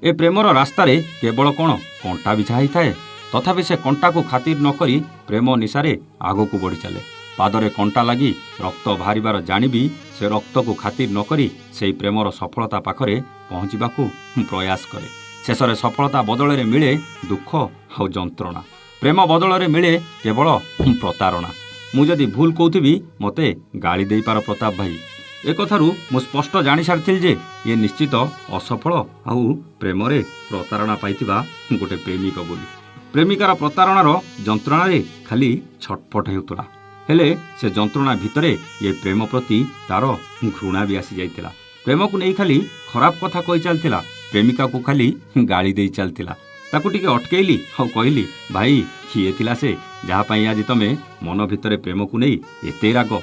ए Premiere रास्तारे केवल कौन कंटा बिछा ही थाए तथापि से कंटा को खातिर नकरी प्रेम निशारे आगक बढ़ी चले। पादरे कंटा लगी रक्त बाहर जाणी से रक्त को खातिर नकरी से प्रेमर सफलता पाखरे पहुँचवाकू प्रयास करे। शेष में सफलता बदल मिले दुख आ जंत्रणा, प्रेम बदल मिले केवल प्रतारणा। मुझे भूल कहूबी मते गाली दे पार प्रताप भाई। एक कथारू मु स्पष्ट जानी सारी जे ये निश्चित असफल आउ प्रेम प्रतारणा पाइथिबा गोटे प्रेमिक बोली। प्रेमिकार प्रतारणार जंत्रणा खाली छटपट हेउतला, हेले से जंत्रणा भितरे ये प्रेम प्रति तार घृणा भी आसी जाइतिला। प्रेम को नहीं खाली खराब कथा कही चलतिला, प्रेमिका को खाली गाली दे चलतिला। ताकू टिके अटकेली और कहली भाई किए थिला से जहाँ पाई आज तमे मन भितरे प्रेम को नहीं एते राग।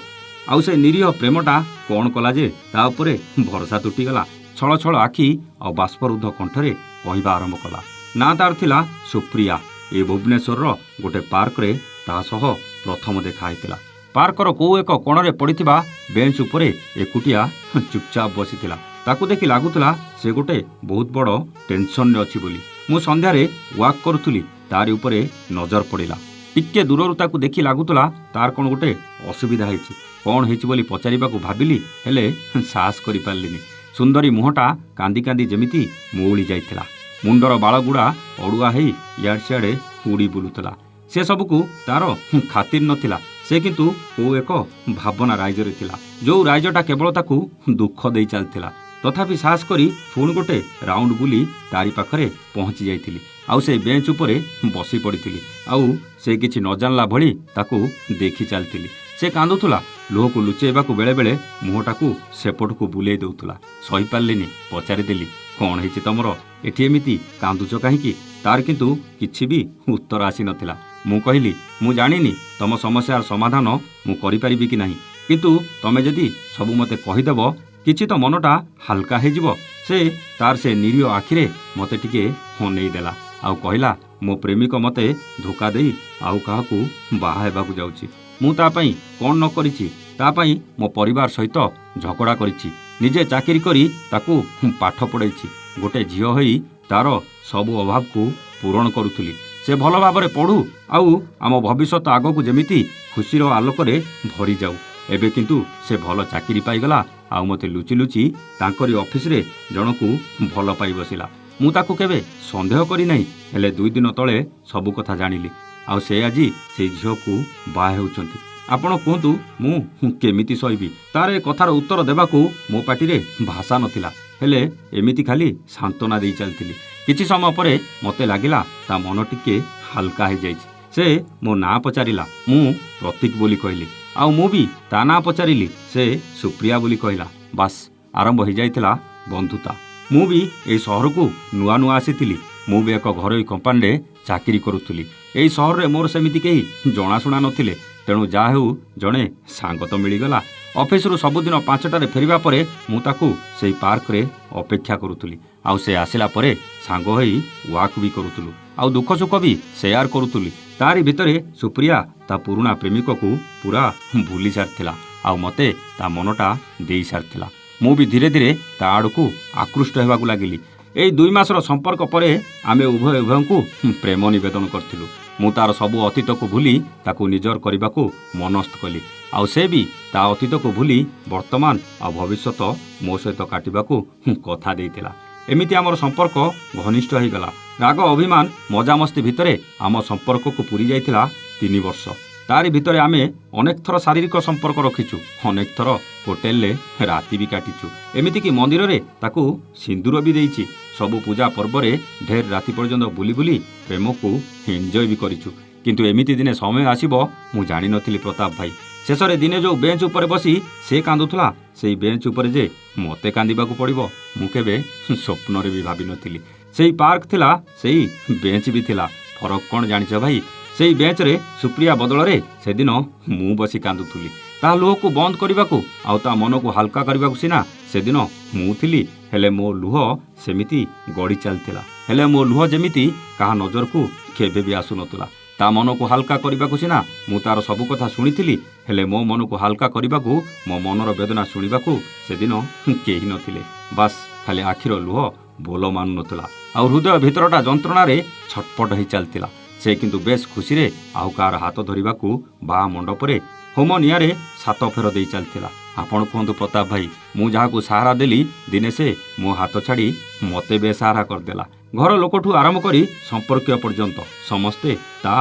आउ से निरीह प्रेमटा कौन कला जे ता उपरे भरसा तुटीगला। छल छल आखि और बाष्परुद्ध कंठरे कहवा आरंभ कला। ना तार थिला सुप्रिया। ए भुवनेश्वर गोटे पार्क रे ता सह प्रथम देखा होइतिला। पार्कर को एक कोणरे पड़िथिबा बेंच उपरे एकुटिया चुपचाप बसीथिला। ताकू देखि लागुतला से गोटे बहुत बड़ टेंशन रे अछि बोली। मु संध्यारे वाक करुथुली, तारी उपरे नजर पड़िला। टिके दूररू ताकू देखि लागुतला तार कोन गोटे असुविधा होइछि। कौन होइछि बोली पचारिबाकू भाबिली, हेले साहस करि पारलिनी। सुंदरी मुहटा कांदी कांदी जेमिति मौली जाइतिला। मुंडर बाळगुड़ा अड़ुआ हेई याड सियाडे उड़ी बुलुतला। से सबकू तार खातिर नथिला। से किंतु को एक भावना राइजरे थिला, जो राइजटा केवल ताकू दुख दे चलतिला। तथापि साहस करी पुणी गोटे राउंड बुली तारी पाखरे पहुंची जाइथिली। आउ से बेंच उपरे बसी पड़िथिली। आउ से किछि न जानला भली ताकू देखि चलतिली। से कांदुथुला, लोह को लुचेबाकू बेले बेले मुहटाकू सेपटकू बुलेई देउथुला। सही पारलिनी, पचारिदेली कौन हेछि तमर एठी एमिति कांदुच काहीकि। तार किंतु किछि भी उत्तर आसी नथिला। मु कहिली मु जानिनी तम समस्यार समाधान मु करि परिबि कि नाही, किंतु तमे जदि सबु मते कहिदेब किछि तो मनटा हल्का हे जिवो। से तार से निरीह आखिरे मते टिके हनेई देला। आउ कहिला मो प्रेमिक मते धोखा देई आउ काहाकू बाहा हेबाकू जाउची। मु ता पई कोन न करिछि, ता पई मो परिवार सहित झगड़ा करिछि। निजे चाकरी करी ताकू पाठ पढ़ाइछि। गोटे झियो होई तार सबु अभाव को पूरण करुथुली। से भल भाव पढ़ू आउ आम भविष्यत आगकू जेमिति खुशीर आलोकरे भरी जाऊ। एबे किंतु से भल चाकरी पाइगला। आउ मते लुचि लुचि तांकरी ऑफिस रे जनकू भल पाई बसिला। मु ताकू केबे संदेह करी नाही, हेले 2 दिन तले सबु कथा जानिली। आउ से आज से झियो को बाहा हेउचंती। आपण कहतु मु केमिति सहिबी। तार ए कथार उत्तर देबाकू मो पाटिरे भाषा नथिला, हेले एमिति खाली सांत्वना दे चलतिली। किछि समय परे मते लागिला ता मन टिके हल्का हे जाइछि। से मो ना पचारिला, मु प्रतीक बोली कहली। आउ मु भी ता ना पचारिली, से सुप्रिया बोली कहला। बास आरंभ हो जाइतिला बंधुता। मु भी ए शहर को नुआ नुआ आसीतिली। मु भी एक घरोई कंपानी रे चाकरी करुथुली। एई शहर रे मोर सेमिति केही जणाशुणा नथिले, तेणु जा हेउ जणे सांग तो मिलीगला। ऑफिस रु सबुदिन 5टारे फेरिबा परे मु ताकू सेई पार्क रे अपेक्षा करुथुली। आउ से आसिला परे सांग होई वाक भी करुथुलु। आउ दुख सुख भी शेयर करुथुली। तारी भितरे सुप्रिया ता पुराना प्रेमिक को पूरा भूली सारथिला। आउ मते ता मनटा देई सारथिला। मु भी धीरे धीरे ता आड़कू आकृष्ट हेबाकू लागिली। एई 2 मासर संपर्क परे आमे उभय उभयंकू प्रेम निवेदन करथिलु। मु तार सबु अतीत को भूली ताकू निजर करबाकू मनस्थ कली। आउ से भी ता अतीत को भूली वर्तमान आ भविष्यत मो सहित काटिबाकू कथा देइतिला। एमिति आमर संपर्क घनिष्ठ हो गला। राग अभिमान मजामस्ती भितरे आम संपर्क को पूरी जाइतिला 3 वर्ष। तारी भितरे आमे अनेक थर शारीरिक संपर्क रखिछु, अनेक थर होटेल रे राति भी काटिछु। एमिति कि मंदिर रे ताकू सिंदूर भी देइछि। सबु पूजा पर्व रे ढेर राति पर्यंत बुली बुली प्रेम को एंजॉय भी करिछु। किंतु एमिति दिने समय आसीबो मु जानि नथिली प्रताप भाई। शेष रे दिने जो बेंच ऊपर बसी से कांदुथला, सेई बेंच ऊपर जे मते कांदिबाकू पड़िबो मु केबे स्वप्न रे भी भाबी नथिली। सेई पार्क थिला, सेई बेंच भी थिला। फरक कोन जानिछ भाई? सेई बेंच रे सुप्रिया बदल रे से दिन मु बसी कांदुथुली। ता लुह को बंद करबाकू आउ ता मन को हल्का करबाकू सिना से दिन मु थिली, हेले मो लुह सेमिति गड़ी चलतिला। हेले मो लुह जेमिति कहा नजर को केबे भी आसु नतुला। ता मन को हल्का करबाकू सिना मु तार सबु कथा सुनिथिली, हेले मो मन को हल्का करबाकू मो मनर वेदना सुनिबाकू से दिन केही नथिले। बास खाली आखिर लुह बोल मानु नतुला। ଆଉ ହୃଦୟ ଭିତରଟା ଯନ୍ତ୍ରଣାରେ ଛଟପଟ ହେଇ ଚାଲିଥିଲା। ସେ କିନ୍ତୁ ବେଶ୍ ଖୁସିରେ ଆଉ କାହାର ହାତ ଧରିବାକୁ ବା ମଣ୍ଡପରେ ହୋମ ନିଆଁରେ 7 ଫେର ଦେଇ ଚାଲିଥିଲା। ଆପଣ କୁହନ୍ତୁ ପ୍ରତାପ ଭାଇ, ମୁଁ ଯାହାକୁ ସାହାରା ଦେଲି ଦିନେ ସେ ମୋ ହାତ ଛାଡ଼ି ମୋତେ ବେସାହାରା କରିଦେଲା। ଘର ଲୋକଠୁ ଆରମ୍ଭ କରି ସମ୍ପର୍କୀୟ ପର୍ଯ୍ୟନ୍ତ ସମସ୍ତେ ତା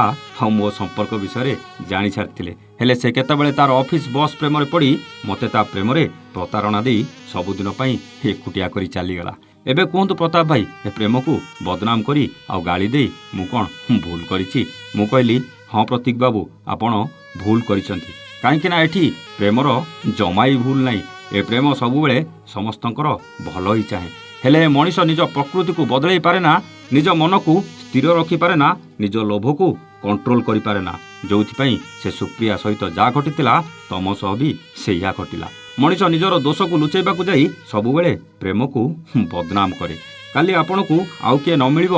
ଆଉ ମୋ ସମ୍ପର୍କ ବିଷୟରେ ଜାଣି ସାରିଥିଲେ। ହେଲେ ସେ କେତେବେଳେ ତାର ଅଫିସ ବସ୍ ପ୍ରେମରେ ପଡ଼ି ମୋତେ ତା ପ୍ରେମରେ ପ୍ରତାରଣା ଦେଇ ସବୁଦିନ ପାଇଁ ଏକୁଟିଆ କରି ଚାଲିଗଲା। ଏବେ କୁହନ୍ତୁ ପ୍ରତାପ ଭାଇ, ଏ ପ୍ରେମକୁ ବଦନାମ କରି ଆଉ ଗାଳି ଦେଇ ମୁଁ କ'ଣ ଭୁଲ କରିଛି? ମୁଁ କହିଲି, ହଁ ପ୍ରତୀକ ବାବୁ, ଆପଣ ଭୁଲ କରିଛନ୍ତି। କାହିଁକି ନା ଏଠି ପ୍ରେମର ଜମାଇ ଭୁଲ ନାହିଁ। ଏ ପ୍ରେମ ସବୁବେଳେ ସମସ୍ତଙ୍କର ଭଲ ହିଁ ଚାହେଁ। ହେଲେ ମଣିଷ ନିଜ ପ୍ରକୃତିକୁ ବଦଳାଇ ପାରେ ନା, ନିଜ ମନକୁ ସ୍ଥିର ରଖିପାରେ ନା, ନିଜ ଲୋଭକୁ କଣ୍ଟ୍ରୋଲ କରିପାରେ ନା। ଯେଉଁଥିପାଇଁ ସେ ସୁପ୍ରିୟା ସହିତ ଯାହା ଘଟିଥିଲା ତମ ସହ ବି ସେଇଆ ଘଟିଲା। ମଣିଷ ନିଜର ଦୋଷକୁ ଲୁଚାଇବାକୁ ଯାଇ ସବୁବେଳେ ପ୍ରେମକୁ ବଦନାମ କରେ। କାଲି ଆପଣଙ୍କୁ ଆଉ କିଏ ନ ମିଳିବ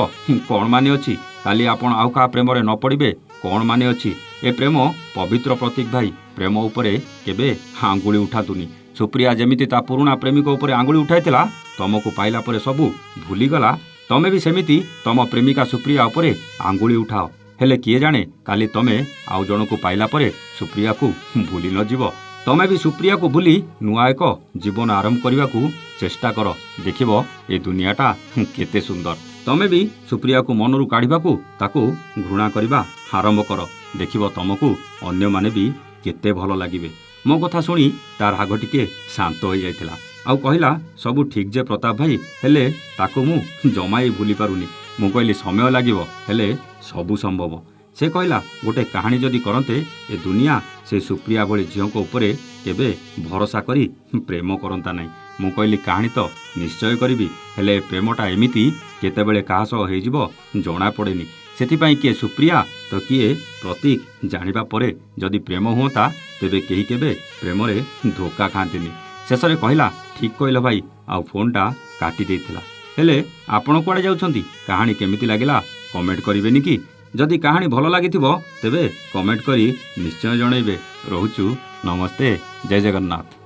କ'ଣ ମାନେ ଅଛି? କାଲି ଆପଣ ଆଉ କାହା ପ୍ରେମରେ ନ ପଡ଼ିବେ କ'ଣ ମାନେ ଅଛି? ଏ ପ୍ରେମ ପବିତ୍ର ପ୍ରତୀକ ଭାଇ। ପ୍ରେମ ଉପରେ କେବେ ଆଙ୍ଗୁଳି ଉଠାନ୍ତୁନି। ସୁପ୍ରିୟା ଯେମିତି ତା ପୁରୁଣା ପ୍ରେମିକ ଉପରେ ଆଙ୍ଗୁଳି ଉଠାଇଥିଲା, ତମକୁ ପାଇଲା ପରେ ସବୁ ଭୁଲିଗଲା, ତମେ ବି ସେମିତି ତମ ପ୍ରେମିକା ସୁପ୍ରିୟା ଉପରେ ଆଙ୍ଗୁଳି ଉଠାଅ। ହେଲେ କିଏ ଜାଣେ, କାଲି ତମେ ଆଉ ଜଣକୁ ପାଇଲା ପରେ ସୁପ୍ରିୟାକୁ ଭୁଲି ନ ଯିବ। ତମେ ବି ସୁପ୍ରିୟାକୁ ଭୁଲି ନୂଆ ଏକ ଜୀବନ ଆରମ୍ଭ କରିବାକୁ ଚେଷ୍ଟା କର। ଦେଖିବ ଏ ଦୁନିଆଟା କେତେ ସୁନ୍ଦର। ତମେ ବି ସୁପ୍ରିୟାକୁ ମନରୁ କାଢ଼ିବାକୁ ତାକୁ ଘୃଣା କରିବା ଆରମ୍ଭ କର। ଦେଖିବ ତମକୁ ଅନ୍ୟମାନେ ବି କେତେ ଭଲ ଲାଗିବେ। ମୋ କଥା ଶୁଣି ତାର ରାଗ ଟିକେ ଶାନ୍ତ ହୋଇଯାଇଥିଲା। ଆଉ କହିଲା, ସବୁ ଠିକ୍ ଯେ ପ୍ରତାପ ଭାଇ, ହେଲେ ତାକୁ ମୁଁ ଜମାଇ ଭୁଲି ପାରୁନି। ମୁଁ କହିଲି, ସମୟ ଲାଗିବ, ହେଲେ ସବୁ ସମ୍ଭବ। ସେ କହିଲା, ଗୋଟେ କାହାଣୀ ଯଦି କରନ୍ତେ, ଏ ଦୁନିଆ ସେ ସୁପ୍ରିୟା ଭଳି ଝିଅଙ୍କ ଉପରେ କେବେ ଭରସା କରି ପ୍ରେମ କରନ୍ତା ନାହିଁ। ମୁଁ କହିଲି, କାହାଣୀ ତ ନିଶ୍ଚୟ କରିବି, ହେଲେ ପ୍ରେମଟା ଏମିତି କେତେବେଳେ କାହା ସହ ହେଇଯିବ ଜଣାପଡ଼େନି। ସେଥିପାଇଁ କିଏ ସୁପ୍ରିୟା ତ କିଏ ପ୍ରତୀକ ଜାଣିବା ପରେ ଯଦି ପ୍ରେମ ହୁଅନ୍ତା, ତେବେ କେହି କେବେ ପ୍ରେମରେ ଧୋକା ଖାଆନ୍ତିନି। ଶେଷରେ କହିଲା, ଠିକ୍ କହିଲ ଭାଇ, ଆଉ ଫୋନ୍ଟା କାଟି ଦେଇଥିଲା। ହେଲେ ଆପଣ କୁଆଡ଼େ ଯାଉଛନ୍ତି? କାହାଣୀ କେମିତି ଲାଗିଲା କମେଣ୍ଟ କରିବେନି କି? ଯଦି କାହାଣୀ ଭଲ ଲାଗିଥିବ ତେବେ କମେଣ୍ଟ କରି ନିଶ୍ଚୟ ଜଣାଇବେ। ରହୁଛୁ, ନମସ୍ତେ, ଜୟ ଜଗନ୍ନାଥ।